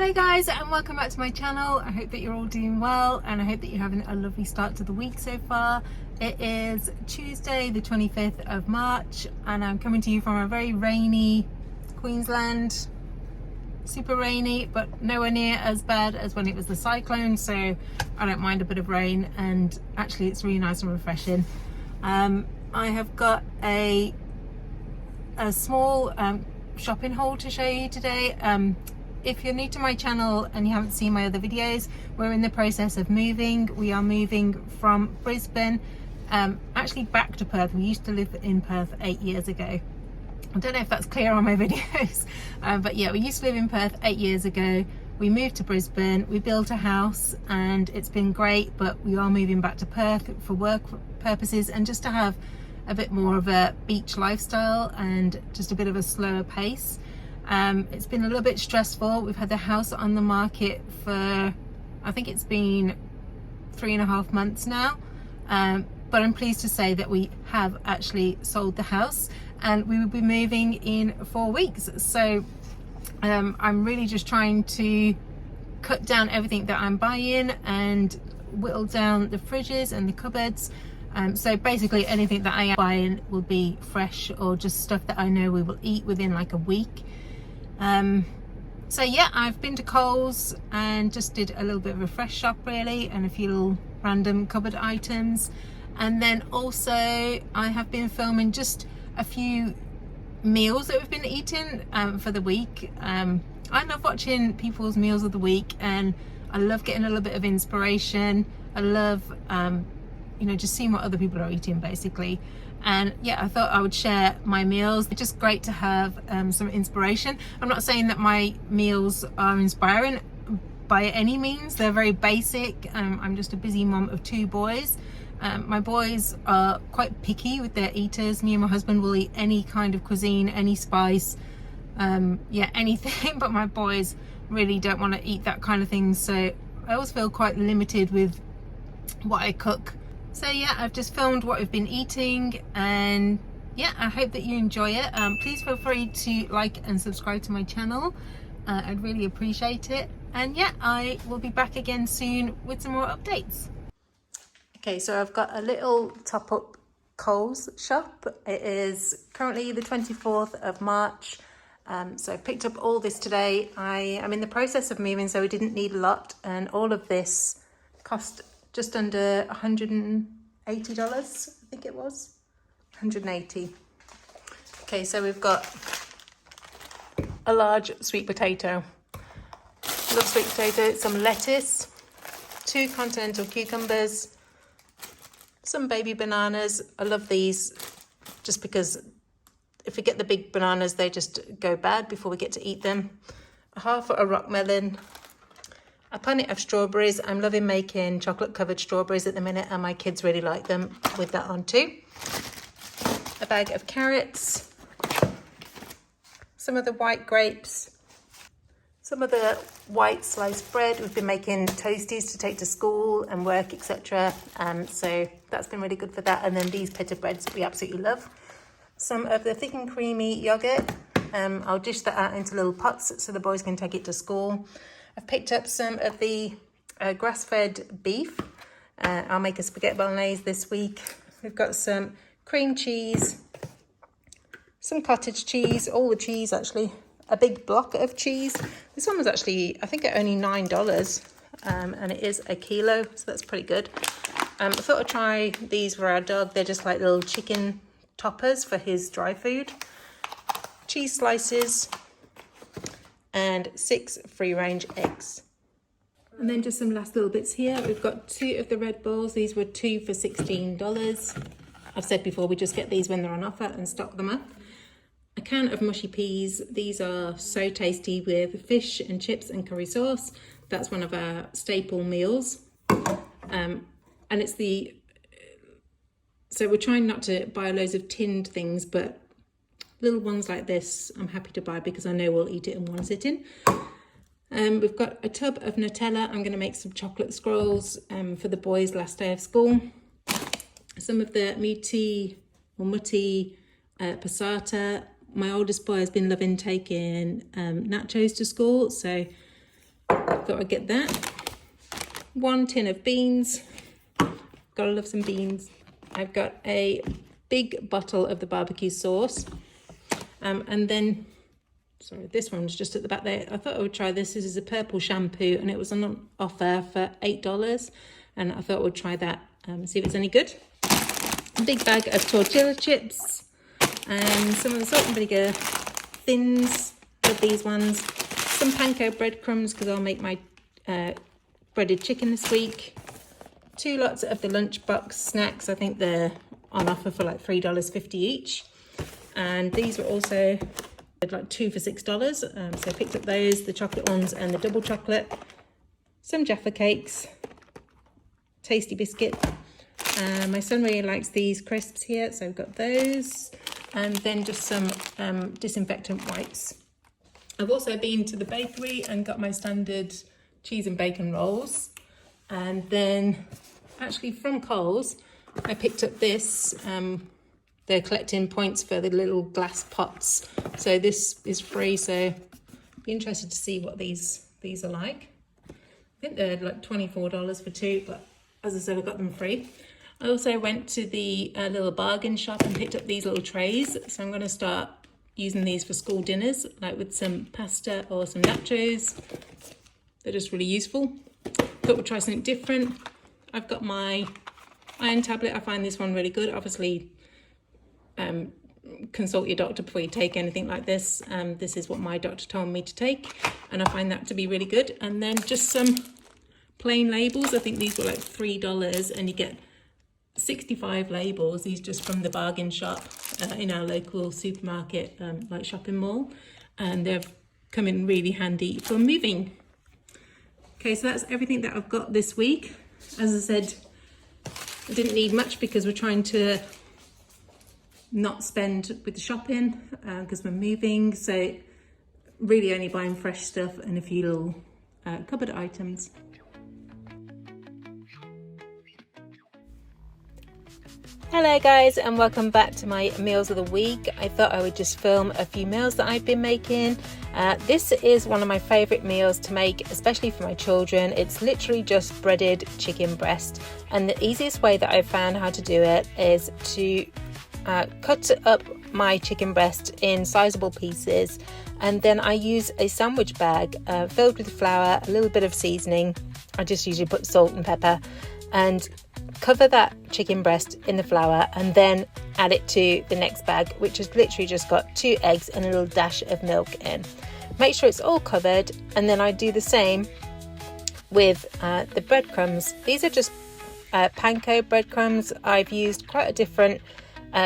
Hello guys, and welcome back to my channel. I hope that you're all doing well, and I hope that you're having a lovely start to the week so far. It is Tuesday the 25th of March, and I'm coming to you from a very rainy Queensland. Super rainy, but nowhere near as bad as when it was the cyclone, so I don't mind a bit of rain, and actually it's really nice and refreshing. I have got a small shopping haul to show you today. If you're new to my channel and you haven't seen my other videos, we're in the process of moving. We are moving from Brisbane actually back to Perth. We used to live in Perth 8 years ago. I don't know if that's clear on my videos, but yeah, we used to live in Perth 8 years ago. We moved to Brisbane, we built a house, and it's been great, but we are moving back to Perth for work purposes and just to have a bit more of a beach lifestyle and just a bit of a slower pace. It's been a little bit stressful. We've had the house on the market for, I think it's been 3.5 months now, but I'm pleased to say that we have actually sold the house, and we will be moving in 4 weeks. So I'm really just trying to cut down everything that I'm buying and whittle down the fridges and the cupboards. So basically anything that I am buying will be fresh, or just stuff that I know we will eat within like a week. So yeah, I've been to Coles and just did a little bit of a fresh shop really, and a few little random cupboard items. And then also I have been filming just a few meals that we've been eating for the week. I love watching people's meals of the week, and I love getting a little bit of inspiration. I love you know, just seeing what other people are eating basically. And yeah, I thought I would share my meals. It's just great to have some inspiration. I'm not saying that my meals are inspiring by any means. They're very basic. I'm just a busy mom of 2 boys. My boys are quite picky with their eaters. Me and my husband will eat any kind of cuisine, any spice, yeah, anything, but my boys really don't want to eat that kind of thing. So I always feel quite limited with what I cook. So yeah, I've just filmed what I've been eating, and yeah, I hope that you enjoy it. Please feel free to like and subscribe to my channel. I'd really appreciate it. And yeah, I will be back again soon with some more updates. Okay, so I've got a little top-up Coles shop. It is currently the 24th of March. So I picked up all this today. I am in the process of moving, so we didn't need a lot, and all of this cost just under $180, I think it was, 180. Okay, so we've got a large sweet potato. Love sweet potato, some lettuce, 2 continental cucumbers, some baby bananas. I love these just because if we get the big bananas, they just go bad before we get to eat them. Half a rock melon, a punnet of strawberries. I'm loving making chocolate covered strawberries at the minute, and my kids really like them with that on too. A bag of carrots, some of the white grapes, some of the white sliced bread. We've been making toasties to take to school and work, etc. So that's been really good for that. And then these pita breads that we absolutely love. Some of the thick and creamy yogurt. I'll dish that out into little pots so the boys can take it to school. I've picked up some of the grass-fed beef. I'll make a spaghetti bolognese this week. We've got some cream cheese, some cottage cheese, all the cheese actually, a big block of cheese. This one was actually, I think, only $9, and it is a kilo, so that's pretty good. I thought I'd try these for our dog. They're just like little chicken toppers for his dry food. Cheese slices, and 6 free-range eggs. And then just some last little bits here. We've got 2 of the Red Bulls. These were 2 for $16. I've said before, we just get these when they're on offer and stock them up. A can of mushy peas. These are so tasty with fish and chips and curry sauce. That's one of our staple meals. And it's the... So we're trying not to buy loads of tinned things, but little ones like this I'm happy to buy because I know we'll eat it in one sitting. We've got a tub of Nutella. I'm going to make some chocolate scrolls for the boys' last day of school. Some of the mutti passata. My oldest boy has been loving taking nachos to school, so thought I'd get that. 1 tin of beans. Gotta love some beans. I've got a big bottle of the barbecue sauce. And then, sorry, this one's just at the back there. I thought I would try this. This is a purple shampoo and it was on offer for $8. And I thought I would try that, see if it's any good. A big bag of tortilla chips and some of the salt and vinegar thins of these ones. Some panko breadcrumbs because I'll make my breaded chicken this week. 2 lots of the lunchbox snacks. I think they're on offer for like $3.50 each. And these were also like 2 for $6. So I picked up those, the chocolate ones and the double chocolate. Some Jaffa cakes, tasty biscuit. My son really likes these crisps here, so I've got those. And then just some disinfectant wipes. I've also been to the bakery and got my standard cheese and bacon rolls. And then actually from Coles, I picked up this. They're collecting points for the little glass pots. So this is free, so be interested to see what these are like. I think they're like $24 for 2, but as I said, I got them free. I also went to the little bargain shop and picked up these little trays. So I'm gonna start using these for school dinners, like with some pasta or some nachos. They're just really useful. Thought we'd try something different. I've got my iron tablet. I find this one really good. Obviously, consult your doctor before you take anything like this. This is what my doctor told me to take, and I find that to be really good. And then just some plain labels. I think these were like $3, and you get 65 labels. These just from the bargain shop in our local supermarket, like shopping mall, and they've come in really handy for moving. Okay, so that's everything that I've got this week. As I said, I didn't need much because we're trying to not spend with the shopping because we're moving. So really only buying fresh stuff and a few little cupboard items. Hello guys, and welcome back to my meals of the week. I thought I would just film a few meals that I've been making. This is one of my favourite meals to make, especially for my children. It's literally just breaded chicken breast, and the easiest way that I've found how to do it is to cut up my chicken breast in sizable pieces, and then I use a sandwich bag filled with flour, a little bit of seasoning. I just usually put salt and pepper, and cover that chicken breast in the flour, and then add it to the next bag, which has literally just got 2 eggs and a little dash of milk in. Make sure it's all covered, and then I do the same with the breadcrumbs. These are just panko breadcrumbs. I've used quite a different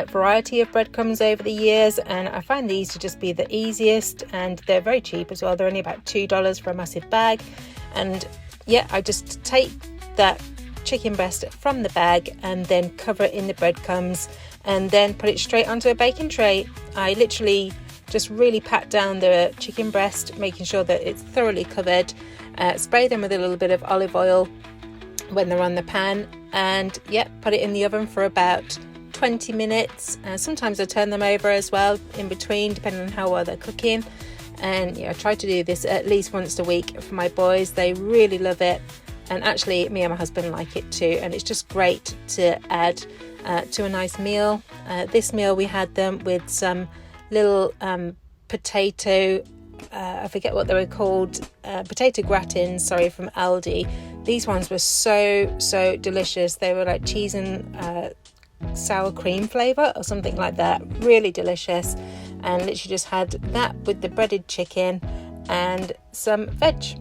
variety of breadcrumbs over the years, and I find these to just be the easiest, and they're very cheap as well. They're only about $2 for a massive bag. And yeah, I just take that chicken breast from the bag and then cover it in the breadcrumbs and then put it straight onto a baking tray. I literally just really pat down the chicken breast, making sure that it's thoroughly covered. Spray them with a little bit of olive oil when they're on the pan, and yeah, put it in the oven for about 20 minutes. Sometimes I turn them over as well in between, depending on how well they're cooking. And yeah, I try to do this at least once a week for my boys. They really love it. And actually, me and my husband like it too. And it's just great to add to a nice meal. This meal, we had them with some little potato, I forget what they were called, potato gratins, from Aldi. These ones were so delicious. They were like cheese and sour cream flavour or something like that. Really delicious. And literally just had that with the breaded chicken and some veg.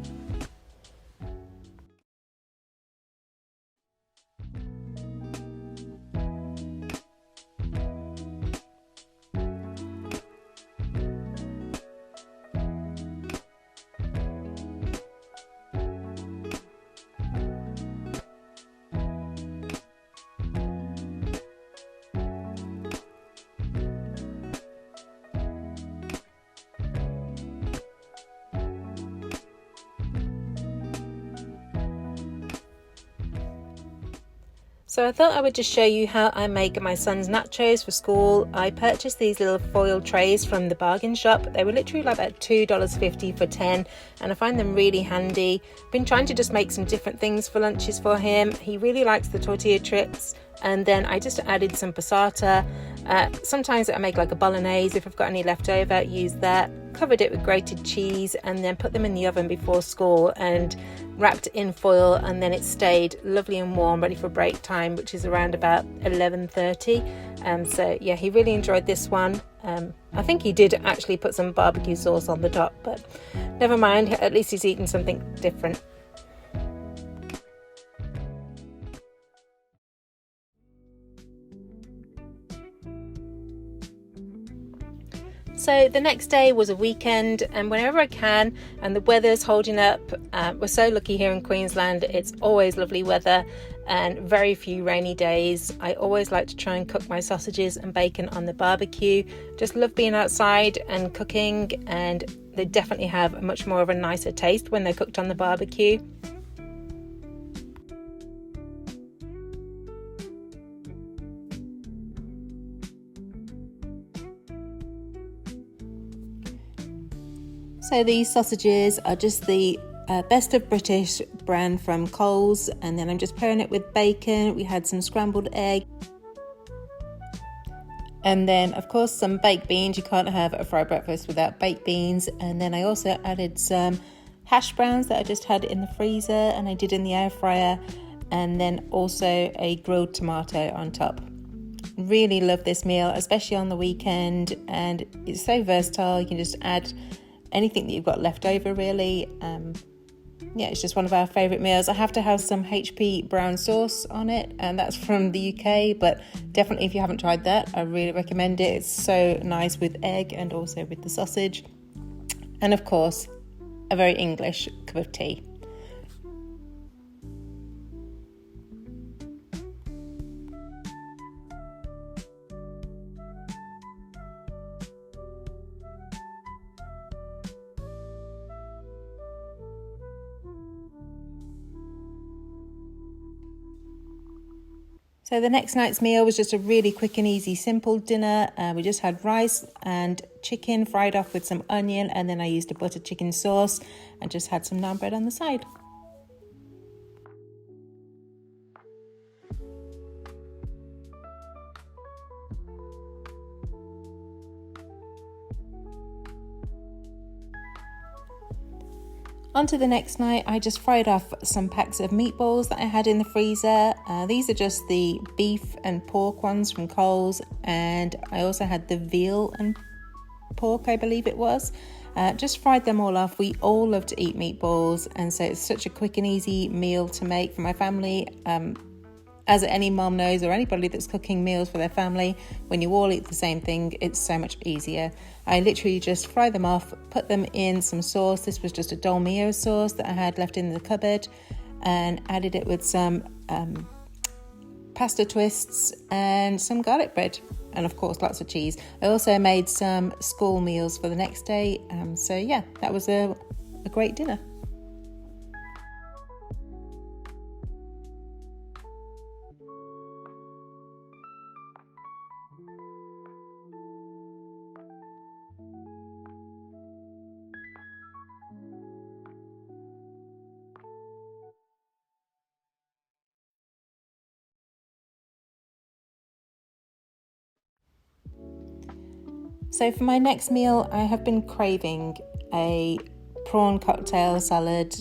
So I thought I would just show you how I make my son's nachos for school. I purchased these little foil trays from the bargain shop. They were literally like about $2.50 for 10, and I find them really handy. Been trying to just make some different things for lunches for him. He really likes the tortilla chips, and then I just added some passata. Sometimes I make like a bolognese. If I've got any left over, use that. Covered it with grated cheese and then put them in the oven before school and wrapped in foil, and then it stayed lovely and warm, ready for break time, which is around about 11:30. So yeah, he really enjoyed this one. I think he did actually put some barbecue sauce on the top, but never mind, at least he's eaten something different. So the next day was a weekend, and whenever I can and the weather's holding up, we're so lucky here in Queensland. It's always lovely weather and very few rainy days. I always like to try and cook my sausages and bacon on the barbecue. Just love being outside and cooking, and they definitely have much more of a nicer taste when they're cooked on the barbecue. So these sausages are just the Best of British brand from Coles, and then I'm just pairing it with bacon. We had some scrambled egg, and then of course some baked beans. You can't have a fried breakfast without baked beans. And then I also added some hash browns that I just had in the freezer and I did in the air fryer, and then also a grilled tomato on top. Really love this meal, especially on the weekend, and it's so versatile. You can just add anything that you've got left over, really. Yeah, it's just one of our favourite meals. I have to have some HP brown sauce on it, and that's from the UK, but definitely if you haven't tried that, I really recommend it. It's so nice with egg and also with the sausage. And of course, a very English cup of tea. So the next night's meal was just a really quick and easy, simple dinner. We just had rice and chicken fried off with some onion, and then I used a buttered chicken sauce and just had some naan bread on the side. On to the next night, I just fried off some packs of meatballs that I had in the freezer. These are just the beef and pork ones from Coles, and I also had the veal and pork, I believe it was. Just fried them all off. We all love to eat meatballs, and so it's such a quick and easy meal to make for my family. As any mom knows, or anybody that's cooking meals for their family, when you all eat the same thing, it's so much easier. I literally just fry them off, put them in some sauce. This was just a dolmio sauce that I had left in the cupboard, and added it with some pasta twists and some garlic bread, and of course lots of cheese. I also made some school meals for the next day, so yeah, that was a great dinner. So for my next meal, I have been craving a prawn cocktail salad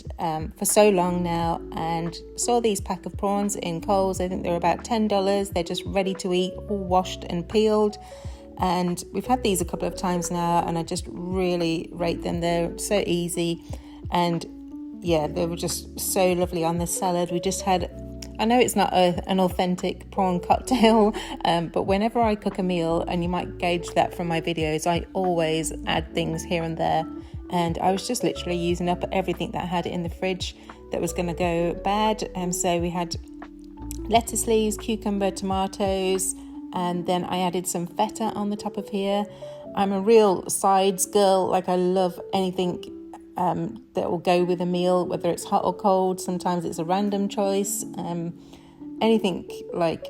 for so long now, and saw these pack of prawns in Coles. I think they're about $10. They're just ready to eat, all washed and peeled. And we've had these a couple of times now, and I just really rate them. They're so easy, and yeah, they were just so lovely on this salad. We just had, I know it's not an authentic prawn cocktail, but whenever I cook a meal, and you might gauge that from my videos, I always add things here and there. And I was just literally using up everything that I had in the fridge that was going to go bad. So we had lettuce leaves, cucumber, tomatoes, and then I added some feta on the top of here. I'm a real sides girl. Like, I love anything that will go with a meal, whether it's hot or cold. Sometimes it's a random choice. anything like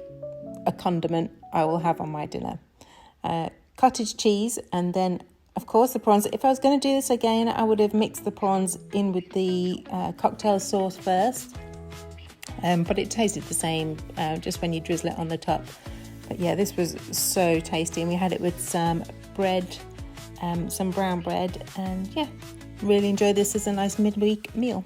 a condiment I will have on my dinner. Cottage cheese, and then of course the prawns. If I was going to do this again, I would have mixed the prawns in with the cocktail sauce first, but it tasted the same just when you drizzle it on the top. But yeah, this was so tasty, and we had it with some bread, some brown bread, and yeah, really enjoyed this as a nice midweek meal.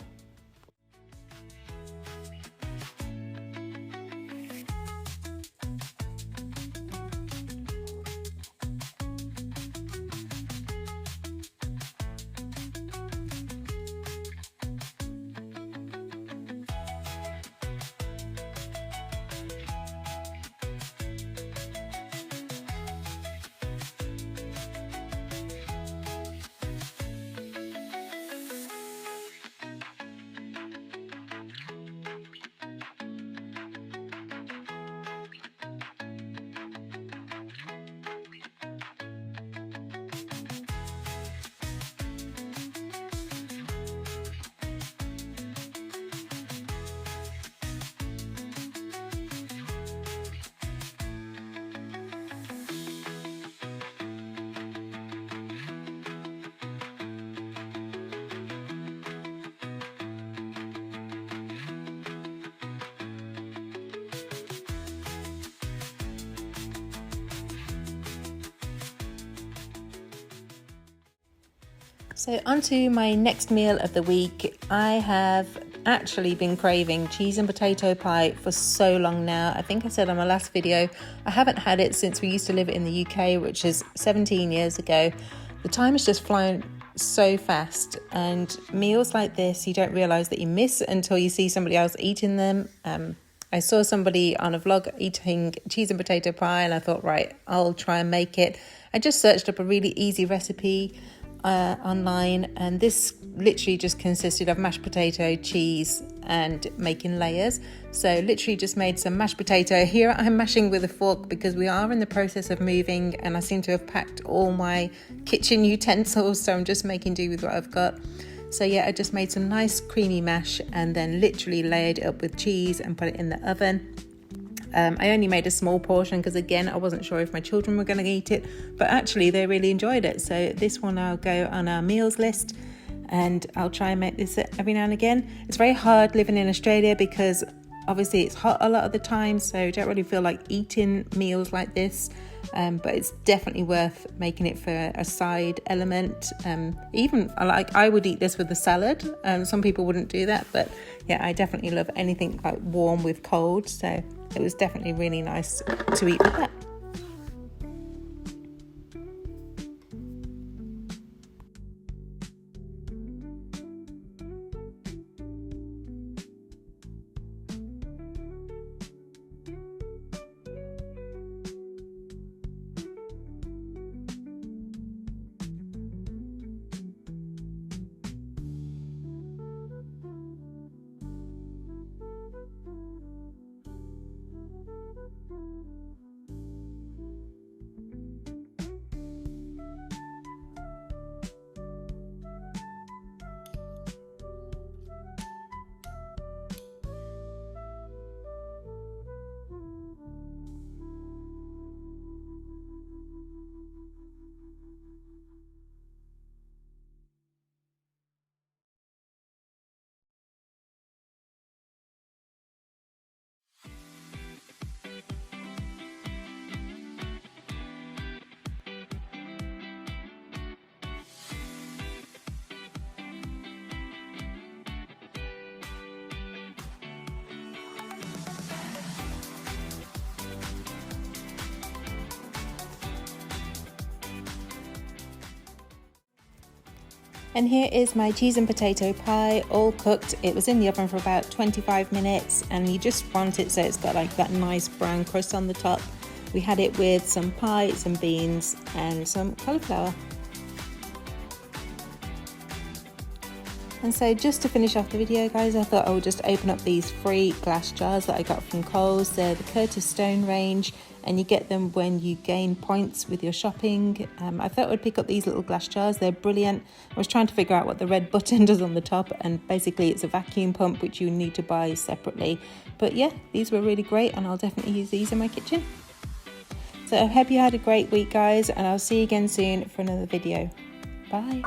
So on to my next meal of the week. I have actually been craving cheese and potato pie for so long now. I think I said on my last video, I haven't had it since we used to live in the UK, which is 17 years ago. The time has just flown so fast, and meals like this you don't realise that you miss until you see somebody else eating them. I saw somebody on a vlog eating cheese and potato pie, and I thought, right, I'll try and make it. I just searched up a really easy recipe online, and this literally just consisted of mashed potato, cheese, and making layers. So literally just made some mashed potato. Here I'm mashing with a fork because we are in the process of moving, and I seem to have packed all my kitchen utensils, so I'm just making do with what I've got. So yeah, I just made some nice creamy mash and then literally layered it up with cheese and put it in the oven. I only made a small portion because, again, I wasn't sure if my children were going to eat it, but actually they really enjoyed it. So this one I'll go on our meals list, and I'll try and make this every now and again. It's very hard living in Australia because obviously it's hot a lot of the time, so I don't really feel like eating meals like this, but it's definitely worth making it for a side element. Even I would eat this with a salad. Some people wouldn't do that, but yeah, I definitely love anything like warm with cold, so it was definitely really nice to eat with that. And here is my cheese and potato pie, all cooked. It was in the oven for about 25 minutes, and you just want it so it's got like that nice brown crust on the top. We had it with some pie, some beans, and some cauliflower. And so just to finish off the video, guys, I thought I would just open up these free glass jars that I got from Coles. They're the Curtis Stone range, and you get them when you gain points with your shopping. I thought I'd pick up these little glass jars. They're brilliant. I was trying to figure out what the red button does on the top, and basically it's a vacuum pump which you need to buy separately. But yeah, these were really great, and I'll definitely use these in my kitchen. So I hope you had a great week, guys, and I'll see you again soon for another video. Bye.